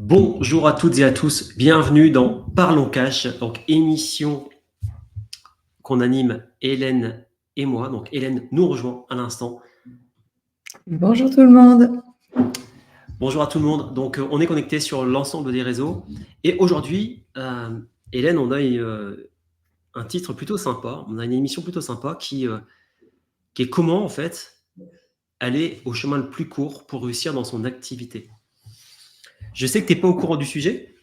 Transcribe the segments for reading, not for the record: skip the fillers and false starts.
Bonjour à toutes et à tous, bienvenue dans Parlons Cash, donc émission qu'on anime Hélène et moi. Donc Hélène nous rejoint à l'instant. Bonjour tout le monde. Bonjour à tout le monde. Donc on est connecté sur l'ensemble des réseaux. Et aujourd'hui, Hélène, on a un titre plutôt sympa, on a une émission plutôt sympa qui est comment en fait aller au chemin le plus court pour réussir dans son activité. Je sais que tu n'es pas au courant du sujet.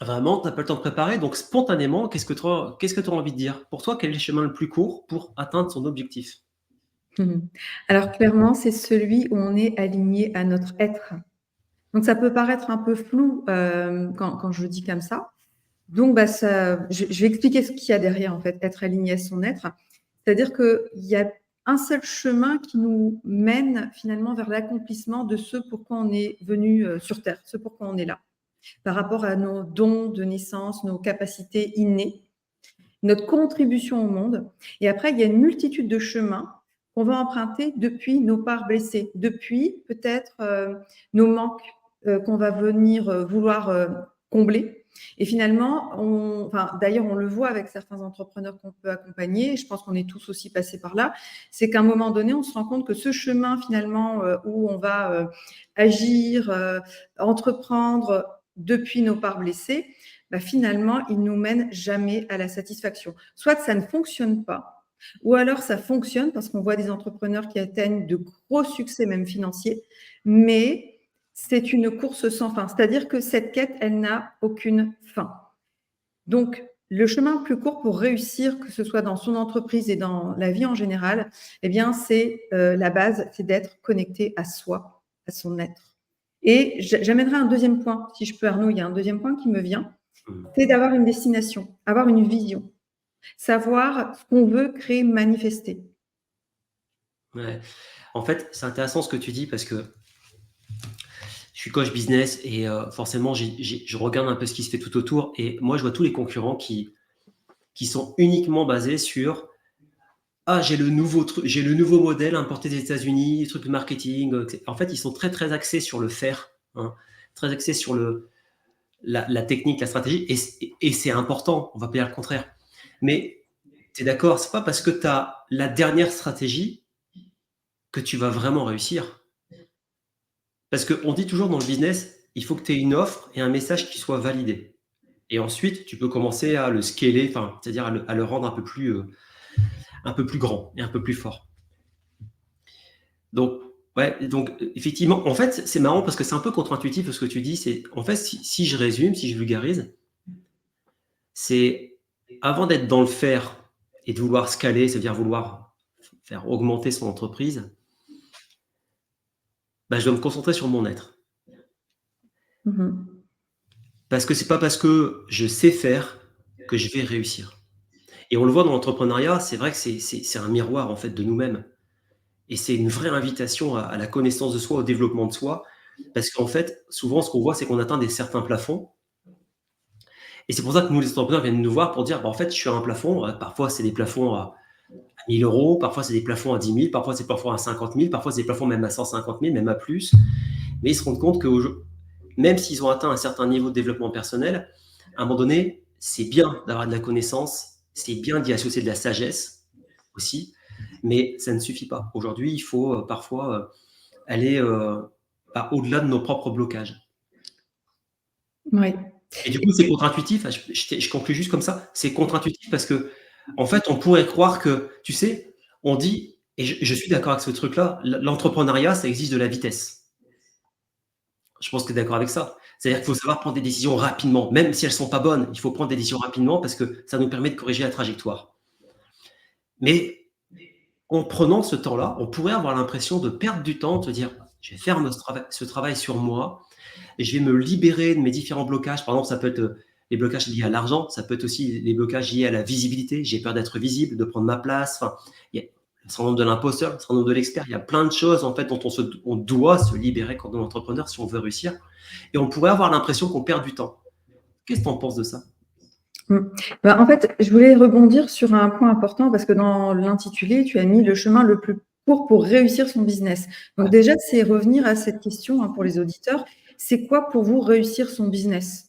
Vraiment, tu n'as pas le temps de préparer, donc spontanément, qu'est-ce que tu as envie de dire? Pour toi, quel est le chemin le plus court pour atteindre son objectif? Alors clairement, c'est celui où on est aligné à notre être. Donc ça peut paraître un peu flou quand je le dis comme ça. Donc je vais expliquer ce qu'il y a derrière en fait, être aligné à son être. C'est-à-dire qu'il y a un seul chemin qui nous mène finalement vers l'accomplissement de ce pourquoi on est venu sur Terre, ce pourquoi on est là, par rapport à nos dons de naissance, nos capacités innées, notre contribution au monde. Et après, il y a une multitude de chemins qu'on va emprunter depuis nos parts blessées, depuis peut-être nos manques qu'on va venir vouloir combler. Et finalement, d'ailleurs, on le voit avec certains entrepreneurs qu'on peut accompagner, et je pense qu'on est tous aussi passés par là, c'est qu'à un moment donné, on se rend compte que ce chemin finalement où on va agir, entreprendre depuis nos parts blessées, finalement, il ne nous mène jamais à la satisfaction. Soit ça ne fonctionne pas, ou alors ça fonctionne parce qu'on voit des entrepreneurs qui atteignent de gros succès, même financiers, mais c'est une course sans fin. C'est-à-dire que cette quête, elle n'a aucune fin. Donc, le chemin le plus court pour réussir, que ce soit dans son entreprise et dans la vie en général, eh bien, c'est la base, c'est d'être connecté à soi, à son être. Et j'amènerai un deuxième point, si je peux, Arnaud, il y a un deuxième point qui me vient, c'est d'avoir une destination, avoir une vision, savoir ce qu'on veut créer, manifester. Ouais. En fait, c'est intéressant ce que tu dis parce que je suis coach business et forcément, je regarde un peu ce qui se fait tout autour et moi, je vois tous les concurrents qui sont uniquement basés sur j'ai le nouveau modèle importé des États-Unis, truc de marketing. En fait, ils sont très très axés sur le faire, hein, très axés sur la technique, la stratégie et c'est important, on va pas dire le contraire. Mais tu es d'accord, c'est pas parce que tu as la dernière stratégie que tu vas vraiment réussir. Parce qu'on dit toujours dans le business, il faut que tu aies une offre et un message qui soit validé. Et ensuite, tu peux commencer à le scaler, c'est-à-dire à le rendre un peu plus grand et un peu plus fort. Donc, effectivement, en fait, c'est marrant parce que c'est un peu contre-intuitif ce que tu dis. C'est, en fait, si je résume, si je vulgarise, c'est avant d'être dans le faire et de vouloir scaler, c'est-à-dire vouloir faire augmenter son entreprise, je dois me concentrer sur mon être. Parce que c'est pas parce que je sais faire que je vais réussir. Et on le voit dans l'entrepreneuriat, c'est vrai que c'est un miroir en fait de nous-mêmes. Et c'est une vraie invitation à la connaissance de soi, au développement de soi. Parce qu'en fait, souvent, ce qu'on voit, c'est qu'on atteint des certains plafonds. Et c'est pour ça que nous, les entrepreneurs, viennent nous voir pour dire, en fait, je suis à un plafond. Parfois, c'est des plafonds à 1 000 €, parfois, c'est des plafonds à 10 000, parfois, c'est des plafonds à 50 000, parfois, c'est des plafonds même à 150 000, même à plus. Mais ils se rendent compte que même s'ils ont atteint un certain niveau de développement personnel, à un moment donné, c'est bien d'avoir de la connaissance, c'est bien d'y associer de la sagesse aussi, mais ça ne suffit pas. Aujourd'hui, il faut parfois aller au-delà de nos propres blocages. Oui. Et du coup, c'est contre-intuitif. Je conclue juste comme ça. C'est contre-intuitif parce que, en fait, on pourrait croire que, tu sais, on dit, et je suis d'accord avec ce truc-là, l'entrepreneuriat, ça exige de la vitesse. Je pense que tu es d'accord avec ça. C'est-à-dire qu'il faut savoir prendre des décisions rapidement. Même si elles ne sont pas bonnes, il faut prendre des décisions rapidement parce que ça nous permet de corriger la trajectoire. Mais en prenant ce temps-là, on pourrait avoir l'impression de perdre du temps, de se dire, je vais faire ce travail sur moi, et je vais me libérer de mes différents blocages. Par exemple, ça peut être les blocages liés à l'argent, ça peut être aussi les blocages liés à la visibilité. J'ai peur d'être visible, de prendre ma place. Il y a le syndrome de l'imposteur, le syndrome de l'expert. Il y a plein de choses en fait dont on doit se libérer quand on est entrepreneur si on veut réussir. Et on pourrait avoir l'impression qu'on perd du temps. Qu'est-ce que tu en penses de ça? En fait, je voulais rebondir sur un point important parce que dans l'intitulé, tu as mis le chemin le plus court pour réussir son business. Donc déjà, c'est revenir à cette question pour les auditeurs. c'est quoi pour vous réussir son business?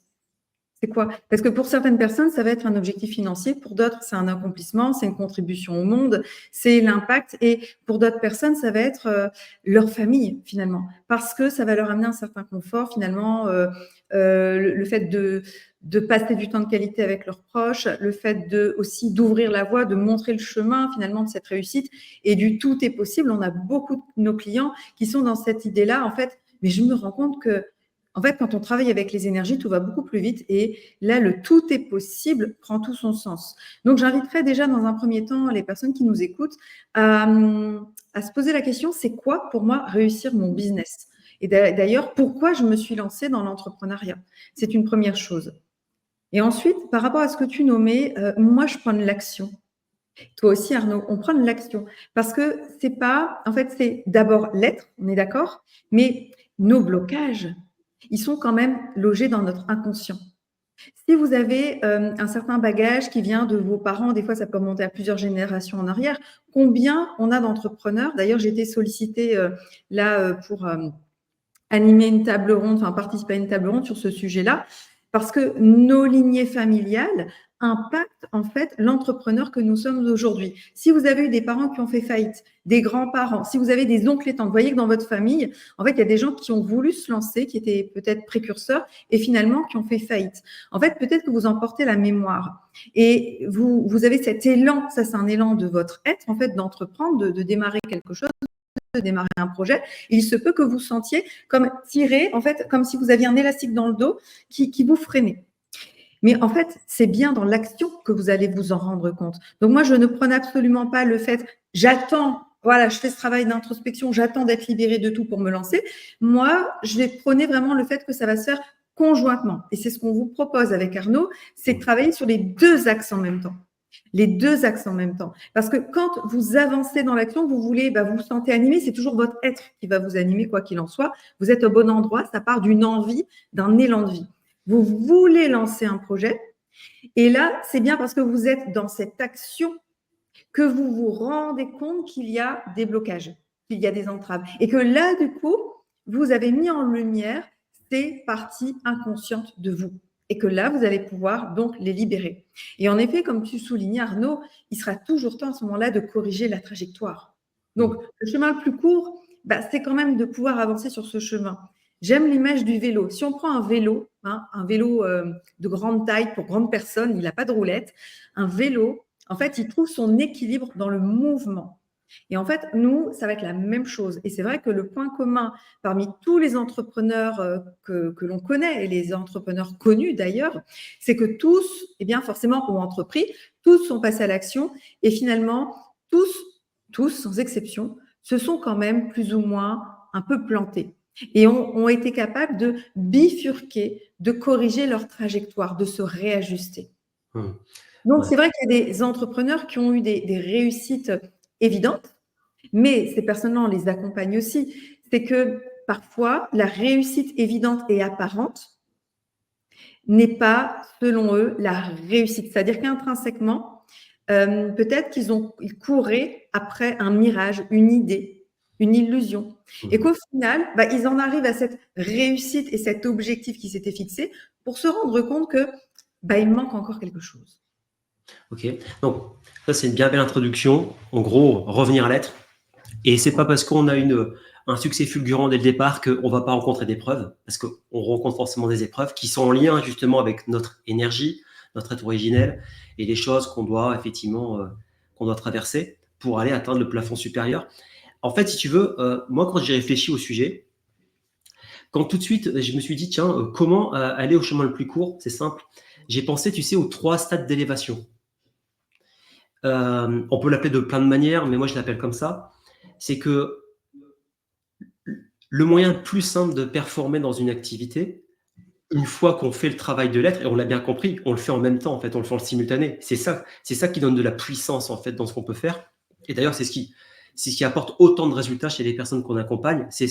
C'est quoi? Parce que pour certaines personnes, ça va être un objectif financier, pour d'autres, c'est un accomplissement, c'est une contribution au monde, c'est l'impact. Et pour d'autres personnes, ça va être leur famille, finalement, parce que ça va leur amener un certain confort, finalement, le fait de passer du temps de qualité avec leurs proches, le fait aussi d'ouvrir la voie, de montrer le chemin, finalement, de cette réussite. Et du tout est possible. On a beaucoup de nos clients qui sont dans cette idée-là, en fait, mais je me rends compte que en fait, quand on travaille avec les énergies, tout va beaucoup plus vite et là, le tout est possible prend tout son sens. Donc, j'inviterais déjà dans un premier temps les personnes qui nous écoutent à se poser la question, c'est quoi pour moi réussir mon business? Et d'ailleurs, pourquoi je me suis lancée dans l'entrepreneuriat? C'est une première chose. Et ensuite, par rapport à ce que tu nommais, moi, je prends de l'action. Toi aussi, Arnaud, on prend de l'action. Parce que c'est pas, en fait, c'est d'abord l'être, on est d'accord, mais nos blocages, ils sont quand même logés dans notre inconscient. Si vous avez un certain bagage qui vient de vos parents, des fois ça peut remonter à plusieurs générations en arrière, combien on a d'entrepreneurs? D'ailleurs, j'ai été sollicitée là pour animer une table ronde, enfin participer à une table ronde sur ce sujet-là, parce que nos lignées familiales impactent en fait l'entrepreneur que nous sommes aujourd'hui. Si vous avez eu des parents qui ont fait faillite, des grands-parents, si vous avez des oncles et tantes, vous voyez que dans votre famille, en fait, il y a des gens qui ont voulu se lancer, qui étaient peut-être précurseurs et finalement qui ont fait faillite. En fait, peut-être que vous en portez la mémoire et vous avez cet élan, ça c'est un élan de votre être, en fait, d'entreprendre, de démarrer quelque chose, de démarrer un projet, il se peut que vous sentiez comme tiré, en fait, comme si vous aviez un élastique dans le dos qui vous freinait. Mais en fait, c'est bien dans l'action que vous allez vous en rendre compte. Donc moi, je ne prône absolument pas le fait, j'attends, voilà, je fais ce travail d'introspection, j'attends d'être libérée de tout pour me lancer. Moi, je vais prôner vraiment le fait que ça va se faire conjointement. Et c'est ce qu'on vous propose avec Arnaud, c'est de travailler sur les deux axes en même temps. Les deux axes en même temps. Parce que quand vous avancez dans l'action, vous voulez, vous vous sentez animé, c'est toujours votre être qui va vous animer, quoi qu'il en soit. Vous êtes au bon endroit, ça part d'une envie, d'un élan de vie. Vous voulez lancer un projet, et là, c'est bien parce que vous êtes dans cette action que vous vous rendez compte qu'il y a des blocages, qu'il y a des entraves. Et que là, du coup, vous avez mis en lumière ces parties inconscientes de vous. Et que là, vous allez pouvoir donc les libérer. Et en effet, comme tu soulignais, Arnaud, il sera toujours temps à ce moment-là de corriger la trajectoire. Donc, le chemin le plus court, c'est quand même de pouvoir avancer sur ce chemin. J'aime l'image du vélo. Si on prend un vélo de grande taille pour grande personne, il n'a pas de roulette, un vélo, en fait, il trouve son équilibre dans le mouvement. Et en fait, nous, ça va être la même chose. Et c'est vrai que le point commun parmi tous les entrepreneurs que l'on connaît, et les entrepreneurs connus d'ailleurs, c'est que tous, forcément, ont entrepris, tous sont passés à l'action, et finalement, tous, sans exception, se sont quand même plus ou moins un peu plantés et ont été capables de bifurquer, de corriger leur trajectoire, de se réajuster. Donc, c'est vrai qu'il y a des entrepreneurs qui ont eu des réussites évidentes, mais ces personnes-là, on les accompagne aussi. C'est que parfois, la réussite évidente et apparente n'est pas, selon eux, la réussite. C'est-à-dire qu'intrinsèquement, peut-être qu'ils couraient après un mirage, une idée, une illusion. Et qu'au final, ils en arrivent à cette réussite et cet objectif qui s'était fixé pour se rendre compte que il manque encore quelque chose. Ok, donc ça c'est une bien belle introduction. En gros, revenir à l'être. Et c'est pas parce qu'on a un succès fulgurant dès le départ qu'on va pas rencontrer d'épreuves, parce qu'on rencontre forcément des épreuves qui sont en lien justement avec notre énergie, notre être originel, et les choses qu'on doit effectivement qu'on doit traverser pour aller atteindre le plafond supérieur. En fait, si tu veux, moi quand j'ai réfléchi au sujet, quand tout de suite je me suis dit tiens, comment aller au chemin le plus court, c'est simple. J'ai pensé, tu sais, aux 3 stades d'élévation. On peut l'appeler de plein de manières, mais moi je l'appelle comme ça. C'est que le moyen le plus simple de performer dans une activité, une fois qu'on fait le travail de l'être, et on l'a bien compris, on le fait en même temps, en fait, on le fait en simultané. C'est ça qui donne de la puissance, en fait, dans ce qu'on peut faire. Et d'ailleurs, c'est ce qui apporte autant de résultats chez les personnes qu'on accompagne, c'est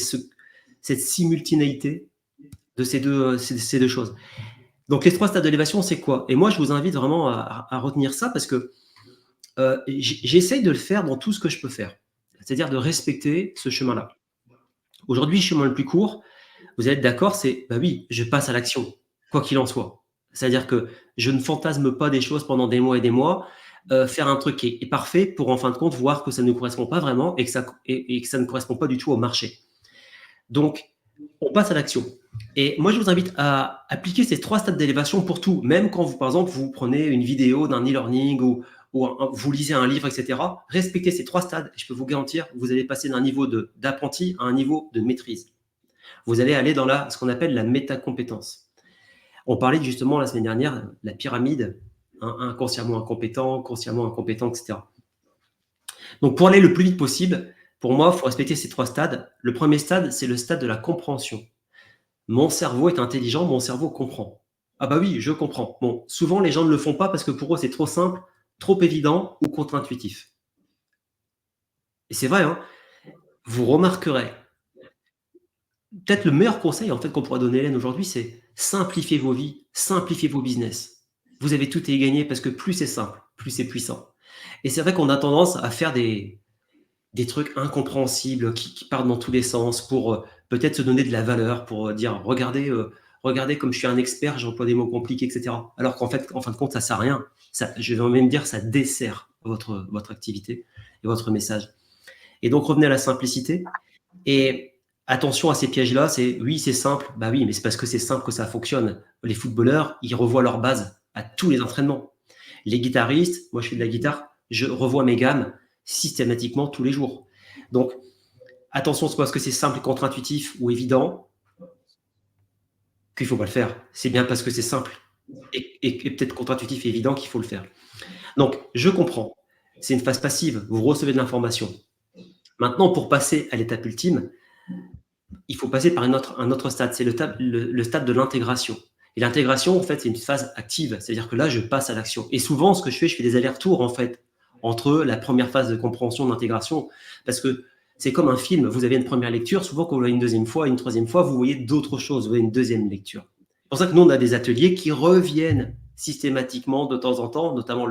cette simultanéité de ces deux choses. Donc, les 3 stades d'élévation, c'est quoi? Et moi, je vous invite vraiment à retenir ça parce que j'essaye de le faire dans tout ce que je peux faire. C'est-à-dire de respecter ce chemin-là. Aujourd'hui, le chemin le plus court, vous allez être d'accord, c'est, bah oui, je passe à l'action, quoi qu'il en soit. C'est-à-dire que je ne fantasme pas des choses pendant des mois et des mois, faire un truc qui est parfait pour en fin de compte voir que ça ne correspond pas vraiment et que ça ne correspond pas du tout au marché. Donc, on passe à l'action. Et moi, je vous invite à appliquer ces 3 stades d'élévation pour tout. Même quand vous, par exemple, vous prenez une vidéo d'un e-learning ou vous lisez un livre, etc. Respectez ces 3 stades. Je peux vous garantir, vous allez passer d'un niveau d'apprenti à un niveau de maîtrise. Vous allez aller dans ce qu'on appelle la métacompétence. On parlait justement la semaine dernière, la pyramide, hein, inconsciemment incompétent, consciemment incompétent, etc. Donc, pour aller le plus vite possible, pour moi, il faut respecter ces 3 stades. Le premier stade, c'est le stade de la compréhension. Mon cerveau est intelligent, mon cerveau comprend. Ah bah oui, je comprends. Bon, souvent les gens ne le font pas parce que pour eux c'est trop simple, trop évident ou contre-intuitif. Et c'est vrai, hein, vous remarquerez, peut-être le meilleur conseil en fait qu'on pourrait donner à Hélène aujourd'hui, c'est simplifier vos vies, simplifier vos business. Vous avez tout à y gagner parce que plus c'est simple, plus c'est puissant. Et c'est vrai qu'on a tendance à faire des trucs incompréhensibles qui partent dans tous les sens pour peut-être se donner de la valeur, pour dire regardez comme je suis un expert, j'emploie des mots compliqués, etc. Alors qu'en fait, en fin de compte, ça sert à rien. Ça, je vais même dire, ça dessert votre activité et votre message. Et donc, revenez à la simplicité. Et attention à ces pièges-là, c'est oui, c'est simple. Bah oui, mais c'est parce que c'est simple que ça fonctionne. Les footballeurs, ils revoient leur base à tous les entraînements. Les guitaristes, moi je fais de la guitare, je revois mes gammes systématiquement tous les jours. Donc, attention, c'est parce que c'est simple et contre-intuitif ou évident qu'il ne faut pas le faire. C'est bien parce que c'est simple et peut-être contre-intuitif et évident qu'il faut le faire. Donc, je comprends. C'est une phase passive. Vous recevez de l'information. Maintenant, pour passer à l'étape ultime, il faut passer par un autre stade. C'est le stade de l'intégration. Et l'intégration, en fait, c'est une phase active. C'est-à-dire que là, je passe à l'action. Et souvent, ce que je fais des allers-retours, en fait, entre la première phase de compréhension, d'intégration. Parce que c'est comme un film. Vous avez une première lecture. Souvent, quand vous voyez une deuxième fois, une troisième fois, vous voyez d'autres choses. Vous voyez une deuxième lecture. C'est pour ça que nous, on a des ateliers qui reviennent systématiquement de temps en temps, notamment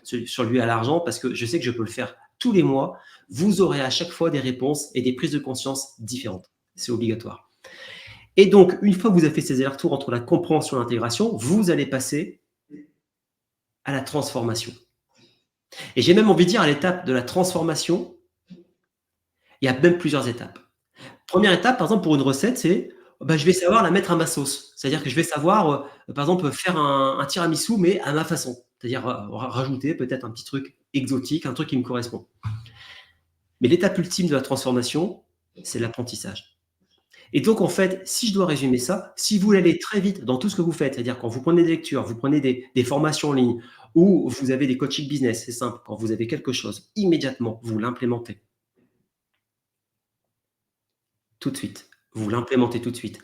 sur lui à l'argent, parce que je sais que je peux le faire tous les mois. Vous aurez à chaque fois des réponses et des prises de conscience différentes. C'est obligatoire. Et donc, une fois que vous avez fait ces allers-retours entre la compréhension et l'intégration, vous allez passer à la transformation. Et j'ai même envie de dire, à l'étape de la transformation, il y a même plusieurs étapes. Première étape, par exemple, pour une recette, c'est je vais savoir la mettre à ma sauce. C'est-à-dire que je vais savoir, par exemple, faire un tiramisu, mais à ma façon. C'est-à-dire rajouter peut-être un petit truc exotique, un truc qui me correspond. Mais l'étape ultime de la transformation, c'est l'apprentissage. Et donc, en fait, si je dois résumer ça, si vous voulez aller très vite dans tout ce que vous faites, c'est-à-dire quand vous prenez des lectures, vous prenez des formations en ligne ou vous avez des coachings business, c'est simple, quand vous avez quelque chose, immédiatement, vous l'implémentez. Tout de suite. Vous l'implémentez tout de suite.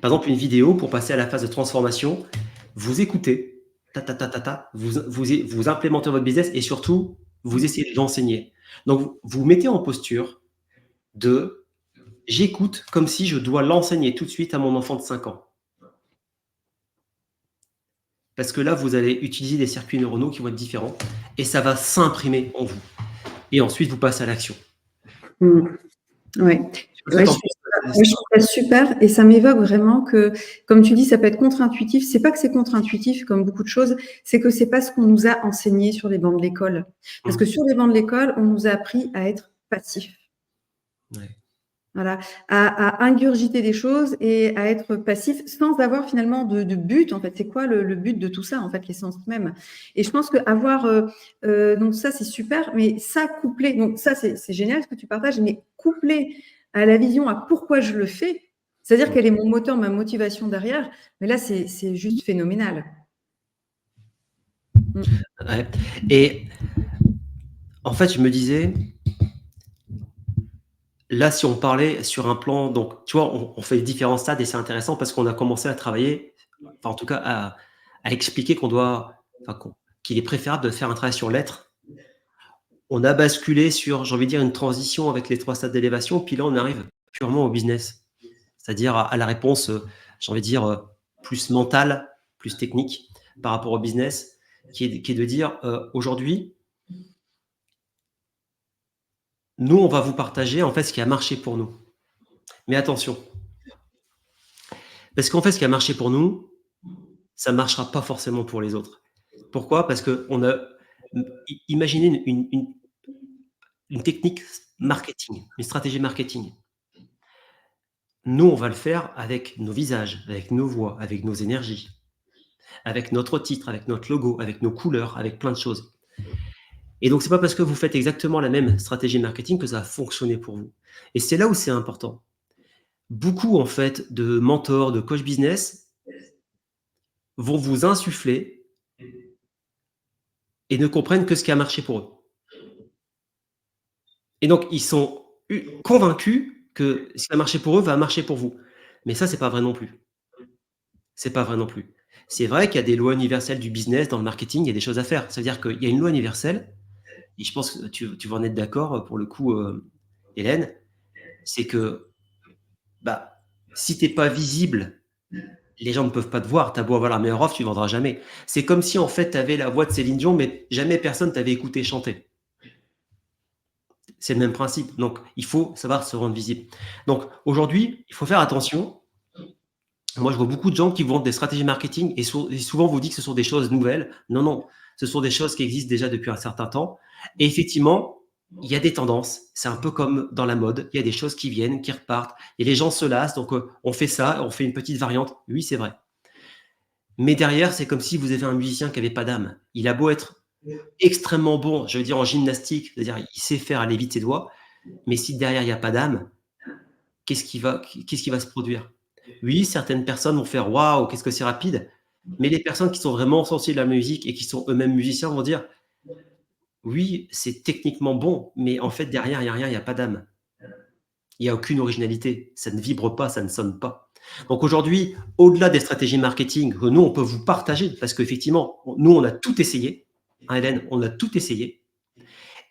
Par exemple, une vidéo, pour passer à la phase de transformation, vous écoutez, vous implémentez votre business et surtout, vous essayez de l'enseigner. Donc, vous mettez en posture de j'écoute comme si je dois l'enseigner tout de suite à mon enfant de 5 ans. Parce que là, vous allez utiliser des circuits neuronaux qui vont être différents et ça va s'imprimer en vous. Et ensuite, vous passez à l'action. Oui. Ouais, je trouve ça super et ça m'évoque vraiment que, comme tu dis, ça peut être contre-intuitif. C'est pas que c'est contre-intuitif comme beaucoup de choses, c'est que c'est pas ce qu'on nous a enseigné sur les bancs de l'école. Parce que sur les bancs de l'école, on nous a appris à être passif. Ouais. Voilà, à ingurgiter des choses et à être passif sans avoir finalement de but. En fait, c'est quoi le but de tout ça, en fait, l'essence même. Et je pense qu'avoir, donc ça, c'est super, mais ça couplé, donc ça, c'est génial ce que tu partages, mais couplé à la vision, à pourquoi je le fais, c'est-à-dire quel est mon moteur, ma motivation derrière, mais là, c'est juste phénoménal. Ouais. Et en fait, je me disais, là, si on parlait sur un plan, donc, tu vois, on fait différents stades et c'est intéressant parce qu'on a commencé à travailler, enfin, en tout cas, à expliquer qu'il est préférable de faire un travail sur l'être. On a basculé sur, j'ai envie de dire, une transition avec les 3 stades d'élévation, puis là, on arrive purement au business. C'est-à-dire à la réponse, j'ai envie de dire, plus mentale, plus technique par rapport au business, qui est de dire, aujourd'hui, nous, on va vous partager, en fait, ce qui a marché pour nous. Mais attention, Parce qu'en fait, ce qui a marché pour nous, ça ne marchera pas forcément pour les autres. Pourquoi? Parce qu'on a imaginé une technique marketing, une stratégie marketing. Nous, on va le faire avec nos visages, avec nos voix, avec nos énergies, avec notre titre, avec notre logo, avec nos couleurs, avec plein de choses. Et donc, c'est pas parce que vous faites exactement la même stratégie marketing que ça va fonctionner pour vous. Et c'est là où c'est important. Beaucoup, en fait, de mentors, de coach business vont vous insuffler et ne comprennent que ce qui a marché pour eux. Et donc, ils sont convaincus que ce qui a marché pour eux va marcher pour vous. Mais ça, c'est pas vrai non plus. C'est pas vrai non plus. C'est vrai qu'il y a des lois universelles du business, dans le marketing, il y a des choses à faire. C'est-à-dire qu'il y a une loi universelle, et je pense que tu vas en être d'accord pour le coup, Hélène, c'est que bah, si tu n'es pas visible, les gens ne peuvent pas te voir. Tu as beau avoir la meilleure offre, tu ne vendras jamais. C'est comme si en fait tu avais la voix de Céline Dion, mais jamais personne t'avait écouté chanter. C'est le même principe. Donc, il faut savoir se rendre visible. Donc, aujourd'hui, il faut faire attention. Moi, je vois beaucoup de gens qui vendent des stratégies marketing et souvent vous dit que ce sont des choses nouvelles. Non, non, ce sont des choses qui existent déjà depuis un certain temps. Et effectivement, il y a des tendances. C'est un peu comme dans la mode. Il y a des choses qui viennent, qui repartent. Et les gens se lassent. Donc, on fait ça, on fait une petite variante. Oui, c'est vrai. Mais derrière, c'est comme si vous avez un musicien qui n'avait pas d'âme. Il a beau être extrêmement bon, je veux dire en gymnastique, c'est-à-dire il sait faire aller vite ses doigts, mais si derrière il n'y a pas d'âme, qu'est-ce qui va se produire? Oui, certaines personnes vont faire waouh, qu'est-ce que c'est rapide, mais les personnes qui sont vraiment sensibles à la musique et qui sont eux-mêmes musiciens vont dire oui, c'est techniquement bon, mais en fait derrière il n'y a rien, il n'y a pas d'âme. Il n'y a aucune originalité, ça ne vibre pas, ça ne sonne pas. Donc aujourd'hui, au-delà des stratégies marketing que nous on peut vous partager, parce qu'effectivement, nous on a tout essayé, hein, Hélène, on a tout essayé.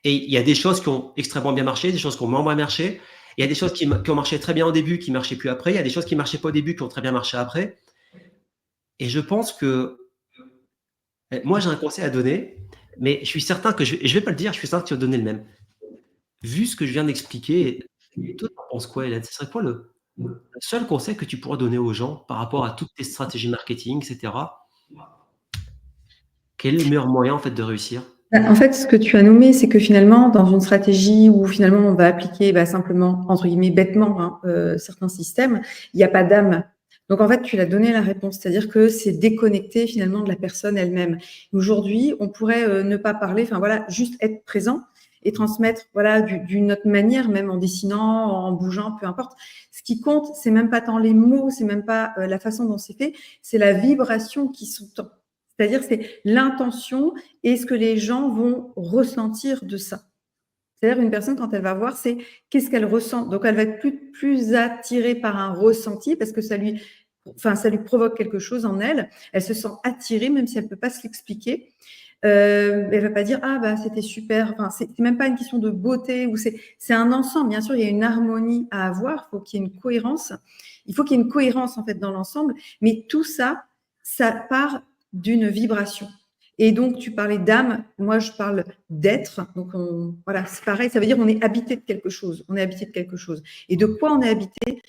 Et il y a des choses qui ont extrêmement bien marché, des choses qui ont moins bien marché. Il y a des choses qui ont marché très bien au début, qui ne marchaient plus après. Il y a des choses qui ne marchaient pas au début, qui ont très bien marché après. Et je pense que moi, j'ai un conseil à donner, mais je suis certain que je ne vais pas le dire, je suis certain que tu vas donner le même. Vu ce que je viens d'expliquer, toi, tu en penses quoi, Hélène? Ce serait quoi le seul conseil que tu pourrais donner aux gens par rapport à toutes tes stratégies marketing, etc. Quel est le meilleur moyen en fait de réussir? En fait, ce que tu as nommé, c'est que finalement, dans une stratégie où finalement on va appliquer simplement, entre guillemets, bêtement, certains systèmes, il n'y a pas d'âme. Donc en fait, tu l'as donné la réponse, c'est-à-dire que c'est déconnecté finalement de la personne elle-même. Aujourd'hui, on pourrait ne pas parler, enfin voilà, juste être présent et transmettre voilà d'une autre manière, même en dessinant, en bougeant, peu importe. Ce qui compte, c'est même pas tant les mots, c'est même pas la façon dont c'est fait, c'est la vibration qui sous-tend. C'est-à-dire, c'est l'intention et ce que les gens vont ressentir de ça. C'est-à-dire, une personne, quand elle va voir, c'est qu'est-ce qu'elle ressent. Donc, elle va être plus attirée par un ressenti parce que ça lui provoque quelque chose en elle. Elle se sent attirée, même si elle ne peut pas se l'expliquer. Elle ne va pas dire ah bah c'était super. Enfin, c'est même pas une question de beauté ou c'est un ensemble. Bien sûr, il y a une harmonie à avoir. Il faut qu'il y ait une cohérence. Il faut qu'il y ait une cohérence en fait dans l'ensemble. Mais tout ça, ça part d'une vibration. Et donc, tu parlais d'âme, moi je parle d'être. Donc, voilà, c'est pareil, ça veut dire qu'on est habité de quelque chose. On est habité de quelque chose. Et de quoi on est habité?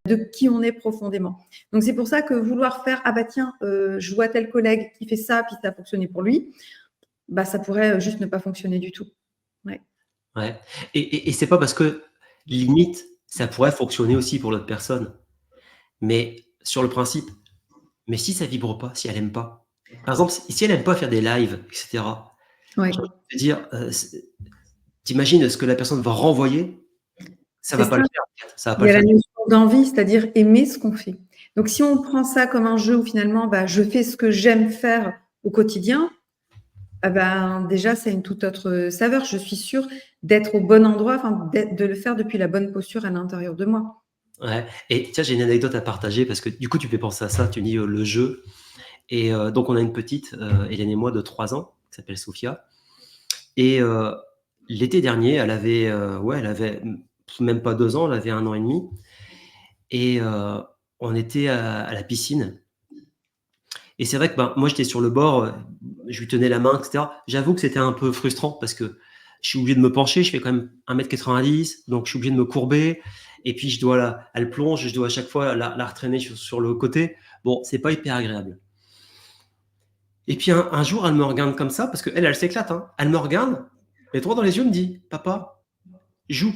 De qui on est profondément. Donc, c'est pour ça que vouloir faire, ah bah tiens, je vois tel collègue qui fait ça, puis ça a fonctionné pour lui, bah ça pourrait juste ne pas fonctionner du tout. Ouais. Ouais. Et c'est pas parce que limite, ça pourrait fonctionner aussi pour l'autre personne. Mais sur le principe, mais si ça vibre pas, si elle aime pas. Par exemple, si elle aime pas faire des lives, etc. Ouais. J'ai envie de te dire, t'imagines ce que la personne va renvoyer, ça va pas le faire. Ça va Il pas y le a la faire. notion d'envie, c'est-à-dire aimer ce qu'on fait. Donc, si on prend ça comme un jeu où finalement, bah, je fais ce que j'aime faire au quotidien, ah ben, déjà, c'est une toute autre saveur. Je suis sûre d'être au bon endroit, enfin, de le faire depuis la bonne posture à l'intérieur de moi. Ouais. Et tiens, j'ai une anecdote à partager parce que du coup, tu fais penser à ça. Tu dis le jeu. Et donc, on a une petite, Hélène et moi, de 3 ans, qui s'appelle Sophia. Et l'été dernier, elle avait même pas 2 ans, elle avait 1 an et demi. Et on était à la piscine. Et c'est vrai que ben, moi, j'étais sur le bord, je lui tenais la main, etc. J'avoue que c'était un peu frustrant parce que je suis obligé de me pencher, je fais quand même 1,90 m, donc je suis obligé de me courber. Et puis, elle plonge, je dois à chaque fois la retraîner sur le côté. Bon, c'est pas hyper agréable. Et puis, un jour, elle me regarde comme ça, parce qu'elle s'éclate, hein. Elle me regarde, les droit dans les yeux, me dit: papa, joue».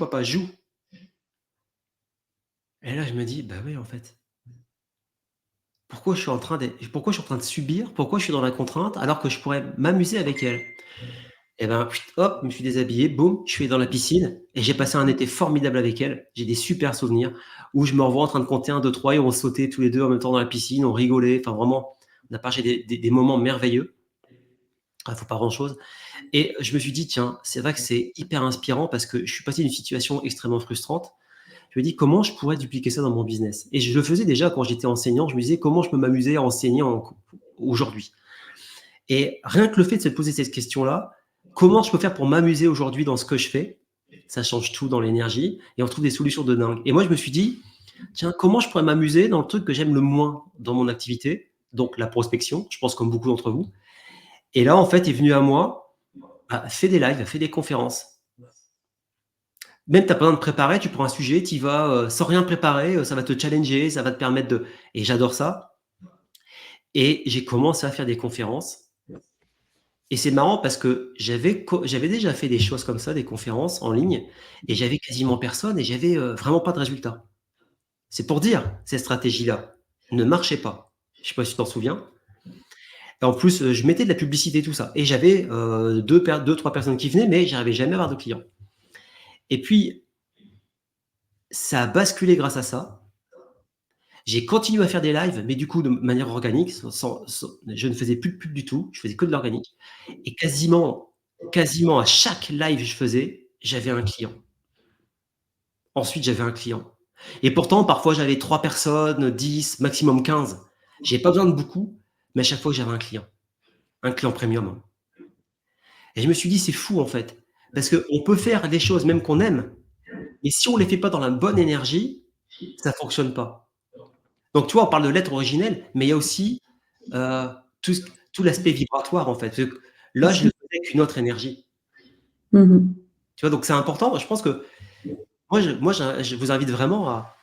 Et là, je me dis: «Bah oui, en fait. Pourquoi je suis en train de subir? Pourquoi je suis dans la contrainte alors que je pourrais m'amuser avec elle?» Et ben, hop, je me suis déshabillé, boum, je suis allé dans la piscine et j'ai passé un été formidable avec elle. J'ai des super souvenirs où je me revois en train de compter 1, 2, 3 et on sautait tous les 2 en même temps dans la piscine, on rigolait, enfin vraiment, on a partagé des moments merveilleux. Il faut pas grand-chose et je me suis dit: «Tiens, c'est vrai que c'est hyper inspirant parce que je suis passé d'une situation extrêmement frustrante». Je me dis: «Comment je pourrais dupliquer ça dans mon business?» Et je le faisais déjà quand j'étais enseignant, je me disais: «Comment je peux m'amuser à enseigner aujourd'hui?» Et rien que le fait de se poser cette question-là, comment je peux faire pour m'amuser aujourd'hui dans ce que je fais? Ça change tout dans l'énergie et on trouve des solutions de dingue. Et moi, je me suis dit: «Tiens, comment je pourrais m'amuser dans le truc que j'aime le moins dans mon activité?» Donc la prospection, je pense comme beaucoup d'entre vous. Et là, en fait, est venu à moi, bah, fais des lives, fais des conférences. Même tu as pas besoin de préparer, tu prends un sujet, tu y vas, sans rien préparer, ça va te challenger, ça va te permettre de et j'adore ça. Et j'ai commencé à faire des conférences. Et c'est marrant parce que j'avais déjà fait des choses comme ça, des conférences en ligne et j'avais quasiment personne et j'avais, vraiment pas de résultat. C'est pour dire, cette stratégie-là ne marchait pas. Je sais pas si tu t'en souviens? Et en plus, je mettais de la publicité, tout ça et j'avais, 2-3 personnes qui venaient, mais j'arrivais jamais à avoir de clients. Et puis, ça a basculé grâce à ça. J'ai continué à faire des lives, mais du coup de manière organique, je ne faisais plus de pub du tout, je faisais que de l'organique et quasiment à chaque live que je faisais, j'avais un client. Ensuite, j'avais un client et pourtant parfois j'avais 3 personnes, 10, maximum 15. J'avais pas besoin de beaucoup, mais à chaque fois que j'avais un client premium, hein. Et je me suis dit: «C'est fou en fait», parce qu'on peut faire des choses même qu'on aime, mais si on les fait pas dans la bonne énergie, ça fonctionne pas. Donc tu vois, on parle de l'être originel, mais il y a aussi, heu, tout ce tout l'aspect vibratoire en fait. Parce que là, je le faisais avec une autre énergie. Mmh mh. Tu vois? Donc c'est important. Je pense que je vous invite vraiment à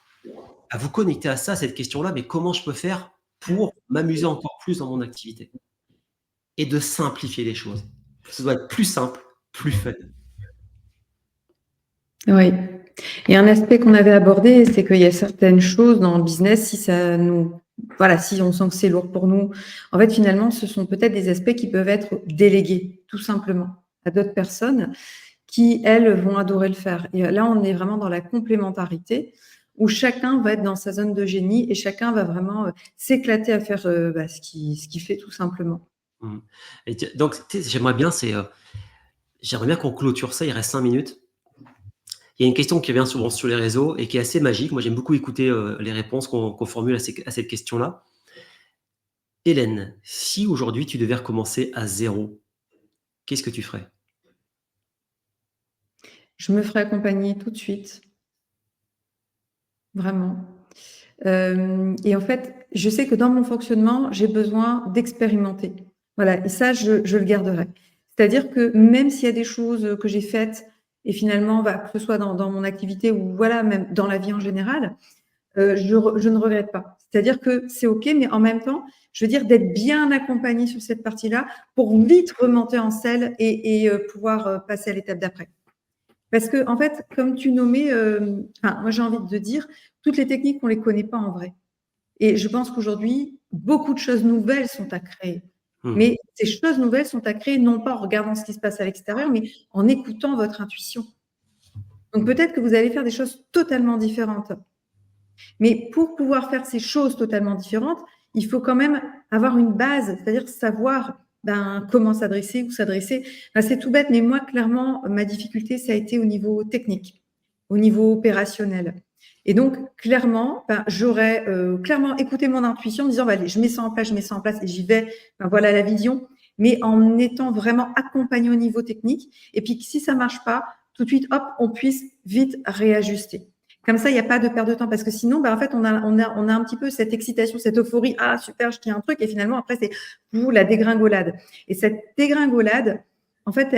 vous connecter à ça, à cette question-là, mais comment je peux faire pour m'amuser encore plus dans mon activité? Et de simplifier les choses. Ça doit être plus simple, plus fun. Oui. Et un aspect qu'on avait abordé, c'est qu'il y a certaines choses dans le business, si ça nous voilà, si on sent que c'est lourd pour nous, en fait, finalement, ce sont peut-être des aspects qui peuvent être délégués, tout simplement, à d'autres personnes qui, elles, vont adorer le faire. Et là, on est vraiment dans la complémentarité où chacun va être dans sa zone de génie et chacun va vraiment, s'éclater à faire, ce qu'il fait tout simplement. Mmh. Et donc tu sais, j'aimerais bien qu'on clôture ça, il reste 5 minutes. Il y a une question qui revient souvent sur les réseaux et qui est assez magique. Moi, j'aime beaucoup écouter, les réponses qu'on formule à cette question-là. Hélène, si aujourd'hui tu devais recommencer à zéro, qu'est-ce que tu ferais? Je me ferai accompagner tout de suite, vraiment. Et en fait, je sais que dans mon fonctionnement, j'ai besoin d'expérimenter. Voilà, et ça, je le garderai. C'est-à-dire que même s'il y a des choses, que j'ai faites et finalement, que ce soit dans mon activité ou voilà, même dans la vie en général, je ne regrette pas. C'est-à-dire que c'est OK, mais en même temps, je veux dire d'être bien accompagnée sur cette partie-là pour vite remonter en selle et pouvoir, passer à l'étape d'après. Parce que en fait, comme tu nommais, enfin, moi, j'ai envie de dire, toutes les techniques, on les connaît pas en vrai. Et je pense qu'aujourd'hui, beaucoup de choses nouvelles sont à créer. Mmh. Mais ces choses nouvelles sont à créer non pas en regardant ce qui se passe à l'extérieur, mais en écoutant votre intuition. Donc peut-être que vous allez faire des choses totalement différentes. Mais pour pouvoir faire ces choses totalement différentes, il faut quand même avoir une base, c'est-à-dire savoir comment s'adresser, où s'adresser. C'est tout bête, mais moi, clairement, ma difficulté, ça a été au niveau technique, au niveau opérationnel. Et donc, clairement, j'aurais clairement écouté mon intuition en me disant, allez, je mets ça en place, je mets ça en place et j'y vais. Voilà la vision, mais en étant vraiment accompagné au niveau technique. Et puis, si ça marche pas, tout de suite, hop, on puisse vite réajuster. Comme ça, il n'y a pas de perte de temps parce que sinon, en fait, on a un petit peu cette excitation, cette euphorie. Ah, super, je tiens un truc. Et finalement, après, c'est la dégringolade. Et cette dégringolade, en fait,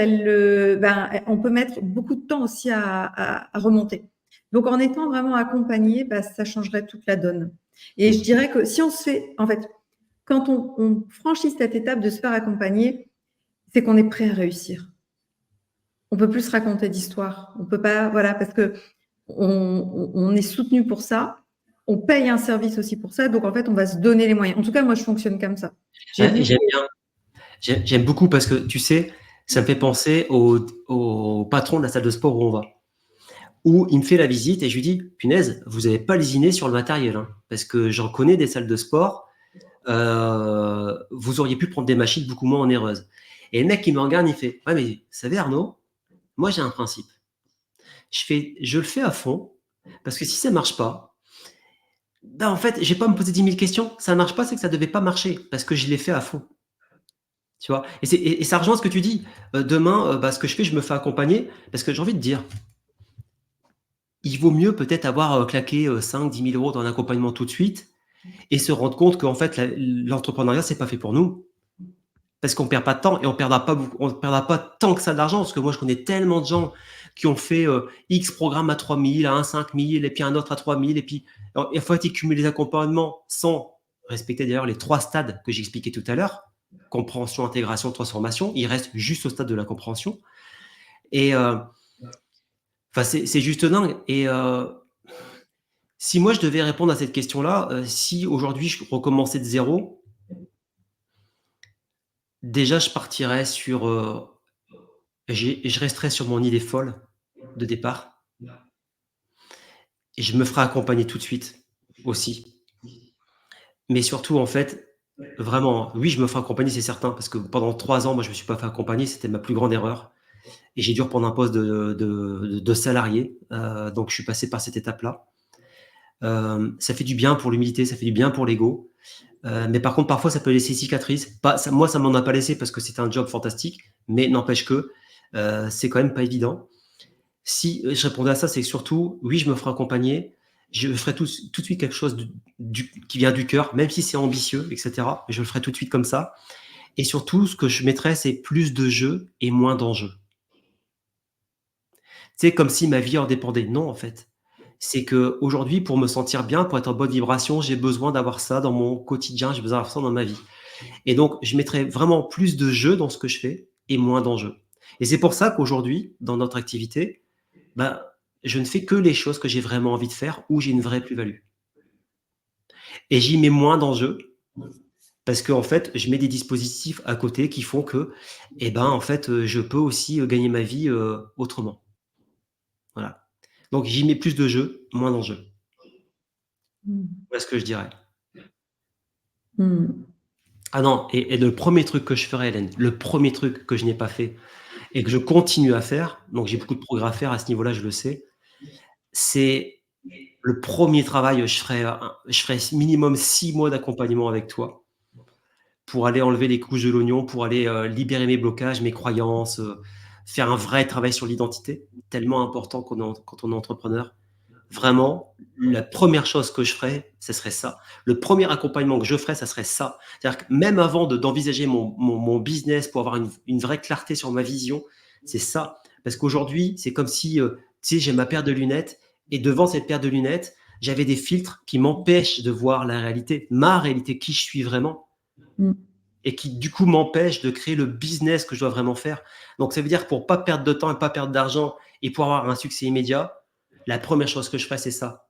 on peut mettre beaucoup de temps aussi à remonter. Donc, en étant vraiment accompagné, bah, ça changerait toute la donne. Et je dirais que si on se fait, en fait, quand on franchit cette étape de se faire accompagner, c'est qu'on est prêt à réussir. On peut plus se raconter d'histoire. On peut pas, voilà, parce que on est soutenu pour ça. On paye un service aussi pour ça. Donc, en fait, on va se donner les moyens. En tout cas, moi, je fonctionne comme ça. J'ai vu. J'aime bien. J'aime beaucoup parce que, tu sais, ça me fait penser au patron de la salle de sport où on va. Où il me fait la visite et je lui dis, punaise, vous n'avez pas lésiné sur le matériel, hein, parce que j'en connais des salles de sport, vous auriez pu prendre des machines beaucoup moins onéreuses. Et le mec qui me regarde, il fait, ouais, mais vous savez, Arnaud, moi j'ai un principe. Je le fais à fond, parce que si ça marche pas, ben en fait, j'ai pas à me poser 10 000 questions. Ça marche pas, c'est que ça devait pas marcher, parce que je l'ai fait à fond. Tu vois? Et ça rejoint ce que tu dis. Demain, bah, ce que je fais, je me fais accompagner, parce que j'ai envie de dire, il vaut mieux peut-être avoir claqué 5 000 – 10 000 euros dans un accompagnement tout de suite et se rendre compte qu'en fait, l'entrepreneuriat, c'est pas fait pour nous. Parce qu'on perd pas de temps et on perdra pas tant que ça d'argent. Parce que moi, je connais tellement de gens qui ont fait X programmes à 3 000, à un 5 000, et puis un autre à 3 000. Et puis, il faut cumuler les accompagnements sans respecter d'ailleurs les 3 stades que j'expliquais tout à l'heure. Compréhension, intégration, transformation. Il reste juste au stade de la compréhension. Et c'est juste dingue. Et si moi, je devais répondre à cette question-là, si aujourd'hui, je recommençais de zéro, déjà, je partirais sur... je resterais sur mon idée folle de départ. Et je me ferai accompagner tout de suite aussi. Mais surtout, en fait, vraiment, oui, je me ferai accompagner, c'est certain, parce que pendant 3 ans, moi, je me suis pas fait accompagner, c'était ma plus grande erreur. Et j'ai dû reprendre un poste de salarié. Donc, je suis passé par cette étape-là. Ça fait du bien pour l'humilité, ça fait du bien pour l'ego. Mais par contre, parfois, ça peut laisser cicatrice. Moi, ça m'en a pas laissé parce que c'était un job fantastique, mais n'empêche que c'est quand même pas évident. Si je répondais à ça, c'est surtout, oui, je me ferai accompagner, je ferai tout de suite quelque chose qui vient du cœur, même si c'est ambitieux, etc. Je le ferai tout de suite comme ça. Et surtout, ce que je mettrais, c'est plus de jeu et moins d'enjeux. C'est comme si ma vie en dépendait. Non, en fait. C'est qu'aujourd'hui, pour me sentir bien, pour être en bonne vibration, j'ai besoin d'avoir ça dans mon quotidien, j'ai besoin d'avoir ça dans ma vie. Et donc, je mettrais vraiment plus de jeu dans ce que je fais et moins d'enjeux. Et c'est pour ça qu'aujourd'hui, dans notre activité, bah, je ne fais que les choses que j'ai vraiment envie de faire, où j'ai une vraie plus-value. Et j'y mets moins d'enjeux, parce qu'en fait, je mets des dispositifs à côté qui font que, eh ben, en fait, je peux aussi gagner ma vie autrement. Voilà. Donc, j'y mets plus de jeux, moins d'enjeux. Voilà ce que je dirais. Ah non, et le premier truc que je ferais, Hélène, le premier truc que je n'ai pas fait et que je continue à faire, donc j'ai beaucoup de progrès à faire à ce niveau-là, je le sais, c'est le premier travail, je ferais minimum 6 mois d'accompagnement avec toi pour aller enlever les couches de l'oignon, pour aller libérer mes blocages, mes croyances, faire un vrai travail sur l'identité, tellement important quand on est entrepreneur. Vraiment, la première chose que je ferais, ce serait ça. Le premier accompagnement que je ferais, ça serait ça. C'est-à-dire que même avant d'envisager mon business pour avoir une vraie clarté sur ma vision, c'est ça. Parce qu'aujourd'hui, c'est comme si, tu sais, j'ai ma paire de lunettes et devant cette paire de lunettes, j'avais des filtres qui m'empêchent de voir la réalité, ma réalité, qui je suis vraiment. Et qui, du coup, m'empêchent de créer le business que je dois vraiment faire. Donc, ça veut dire que pour pas perdre de temps et pas perdre d'argent et pour avoir un succès immédiat, la première chose que je ferais, c'est ça.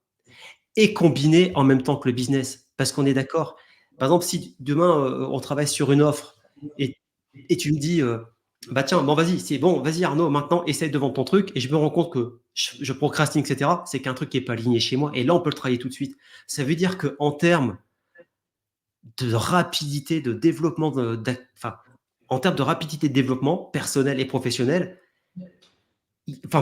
Et combiner en même temps que le business. Parce qu'on est d'accord. Par exemple, si demain, on travaille sur une offre et tu me dis, bah tiens, bon, vas-y, c'est bon, vas-y Arnaud, maintenant, essaye de vendre ton truc. Et je me rends compte que je procrastine, etc. C'est qu'un truc qui n'est pas aligné chez moi. Et là, on peut le travailler tout de suite. Ça veut dire qu'en termes de rapidité de développement, en termes de rapidité de développement personnel et professionnel,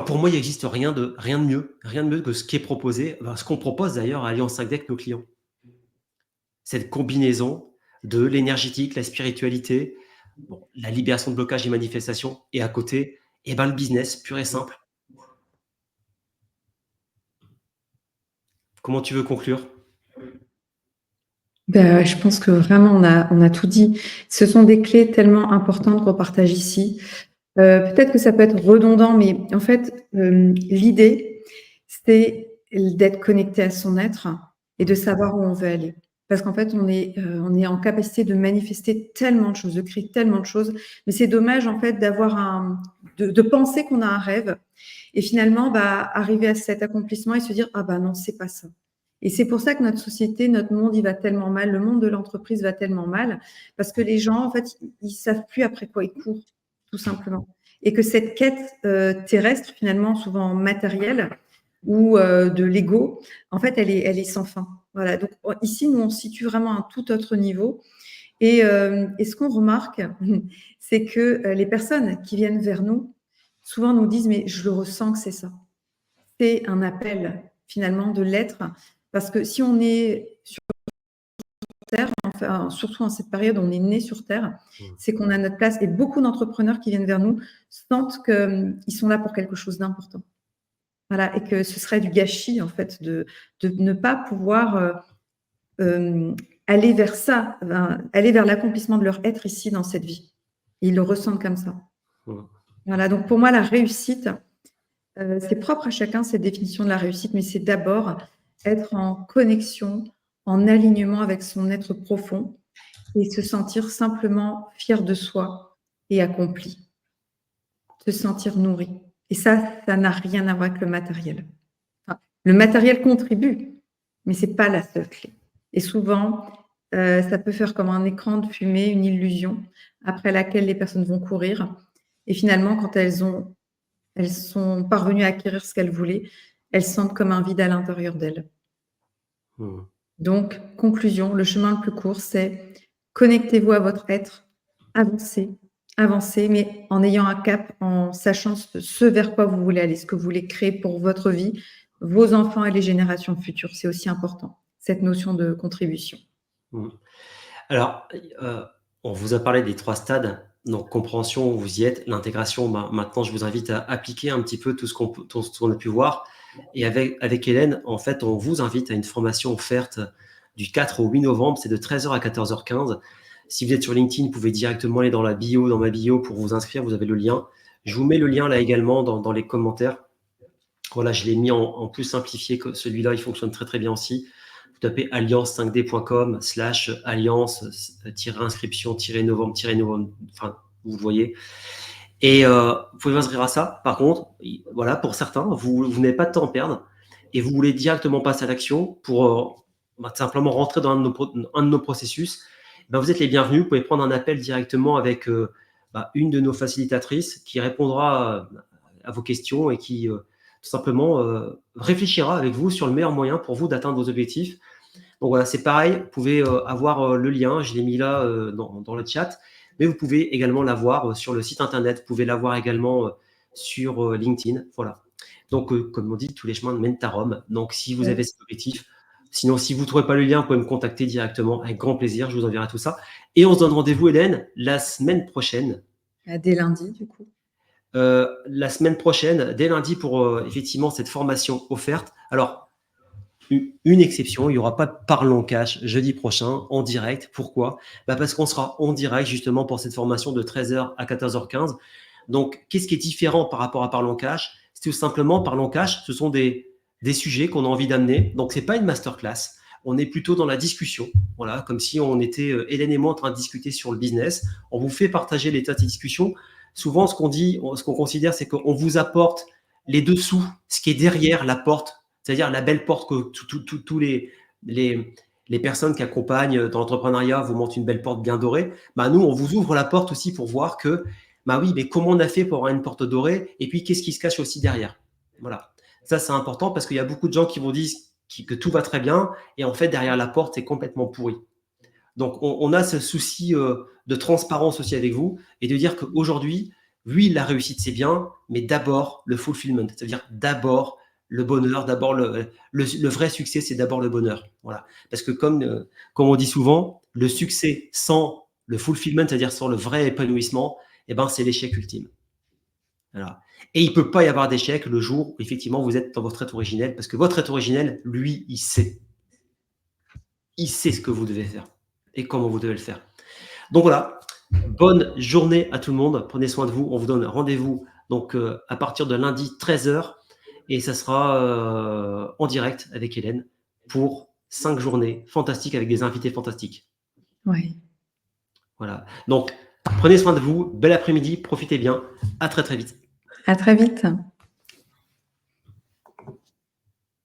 pour moi, il n'existe rien de mieux que ce qui est proposé, ce qu'on propose d'ailleurs à Alliance 5D avec nos clients. Cette combinaison de l'énergétique, la spiritualité, la libération de blocage et manifestations, et à côté, le business pur et simple. Comment tu veux conclure? Je pense que vraiment, on a tout dit. Ce sont des clés tellement importantes qu'on partage ici. Peut-être que ça peut être redondant, mais en fait, l'idée, c'est d'être connecté à son être et de savoir où on veut aller. Parce qu'en fait, on est en capacité de manifester tellement de choses, de créer tellement de choses, mais c'est dommage en fait de penser qu'on a un rêve et finalement arriver à cet accomplissement et se dire ah bah non, c'est pas ça. Et c'est pour ça que notre société, notre monde, il va tellement mal, le monde de l'entreprise va tellement mal, parce que les gens, en fait, ils savent plus après quoi ils courent, tout simplement. Et que cette quête terrestre, finalement, souvent matérielle, ou de l'ego, en fait, elle est sans fin. Voilà. Donc ici, nous, on se situe vraiment à un tout autre niveau. Et ce qu'on remarque, c'est que les personnes qui viennent vers nous, souvent nous disent, mais je le ressens que c'est ça. C'est un appel, finalement, de l'être. Parce que si on est sur Terre, enfin, surtout en cette période, on est né sur Terre, c'est qu'on a notre place. Et beaucoup d'entrepreneurs qui viennent vers nous sentent qu'ils sont là pour quelque chose d'important. Voilà, et que ce serait du gâchis, en fait, de ne pas pouvoir aller vers ça, aller vers l'accomplissement de leur être ici dans cette vie. Et ils le ressentent comme ça. Voilà, donc pour moi, la réussite, c'est propre à chacun, cette définition de la réussite, mais c'est d'abord être en connexion, en alignement avec son être profond et se sentir simplement fier de soi et accompli. Se sentir nourri. Et ça n'a rien à voir avec le matériel. Enfin, le matériel contribue, mais c'est pas la seule clé. Et souvent, ça peut faire comme un écran de fumée, une illusion, après laquelle les personnes vont courir. Et finalement, quand elles sont parvenues à acquérir ce qu'elles voulaient, elles sentent comme un vide à l'intérieur d'elles. Donc, conclusion, le chemin le plus court, c'est connectez-vous à votre être, avancez, mais en ayant un cap, en sachant ce vers quoi vous voulez aller, ce que vous voulez créer pour votre vie, vos enfants et les générations futures. C'est aussi important, cette notion de contribution. Alors, on vous a parlé des 3 stades. Donc, compréhension, vous y êtes. L'intégration, maintenant, je vous invite à appliquer un petit peu tout ce qu'on a pu voir. Et avec Hélène, en fait, on vous invite à une formation offerte du 4 au 8 novembre. C'est de 13h à 14h15. Si vous êtes sur LinkedIn, vous pouvez directement aller dans ma bio pour vous inscrire. Vous avez le lien. Je vous mets le lien là également dans les commentaires. Voilà, je l'ai mis en plus simplifié que celui-là. Il fonctionne très, très bien aussi. Vous tapez alliance5d.com/alliance-inscription-novembre, enfin, vous voyez. Et vous pouvez vous inscrire à ça. Par contre, voilà, pour certains, vous n'avez pas de temps à perdre et vous voulez directement passer à l'action pour simplement rentrer dans un de nos processus. Vous êtes les bienvenus. Vous pouvez prendre un appel directement avec une de nos facilitatrices qui répondra à vos questions et qui tout simplement réfléchira avec vous sur le meilleur moyen pour vous d'atteindre vos objectifs. Donc voilà, c'est pareil, vous pouvez avoir le lien, je l'ai mis là dans le chat, mais vous pouvez également l'avoir sur le site internet, vous pouvez l'avoir également sur LinkedIn. Voilà. Donc, comme on dit, tous les chemins mènent à Rome. Donc, si vous avez cet objectif, sinon, si vous ne trouvez pas le lien, vous pouvez me contacter directement avec grand plaisir, je vous enverrai tout ça. Et on se donne rendez-vous, Hélène, la semaine prochaine. Dès lundi, du coup. La semaine prochaine, dès lundi, pour effectivement cette formation offerte. Alors, une exception, il n'y aura pas de Parlons Cash jeudi prochain en direct. Pourquoi ? Parce qu'on sera en direct justement pour cette formation de 13h à 14h15. Donc, qu'est-ce qui est différent par rapport à Parlons Cash ? C'est tout simplement, Parlons Cash, ce sont des sujets qu'on a envie d'amener. Donc, ce n'est pas une masterclass. On est plutôt dans la discussion. Voilà, comme si on était, Hélène et moi, en train de discuter sur le business. On vous fait partager l'état de ces discussions. Souvent, ce qu'on considère, c'est qu'on vous apporte les dessous, ce qui est derrière la porte, c'est-à-dire la belle porte que tous les personnes qui accompagnent dans l'entrepreneuriat vous montrent une belle porte bien dorée. Nous, on vous ouvre la porte aussi pour voir que, oui, mais comment on a fait pour avoir une porte dorée et puis qu'est-ce qui se cache aussi derrière. Voilà. Ça, c'est important parce qu'il y a beaucoup de gens qui vous disent que tout va très bien et en fait, derrière la porte, c'est complètement pourri. Donc, on a ce souci de transparence aussi avec vous et de dire qu'aujourd'hui, oui, la réussite, c'est bien, mais d'abord, le fulfillment, c'est-à-dire d'abord le bonheur, d'abord le vrai succès, c'est d'abord le bonheur. Voilà. Parce que comme on dit souvent, le succès sans le fulfillment, c'est-à-dire sans le vrai épanouissement, c'est l'échec ultime. Voilà. Et il ne peut pas y avoir d'échec le jour où effectivement vous êtes dans votre être originel, parce que votre être originel, lui, il sait. Il sait ce que vous devez faire et comment vous devez le faire. Donc voilà, bonne journée à tout le monde. Prenez soin de vous. On vous donne rendez-vous donc à partir de lundi 13h. et ça sera en direct avec Hélène pour 5 journées fantastiques avec des invités fantastiques. Oui. Voilà. Donc, prenez soin de vous. Bel après-midi. Profitez bien. À très, très vite. À très vite.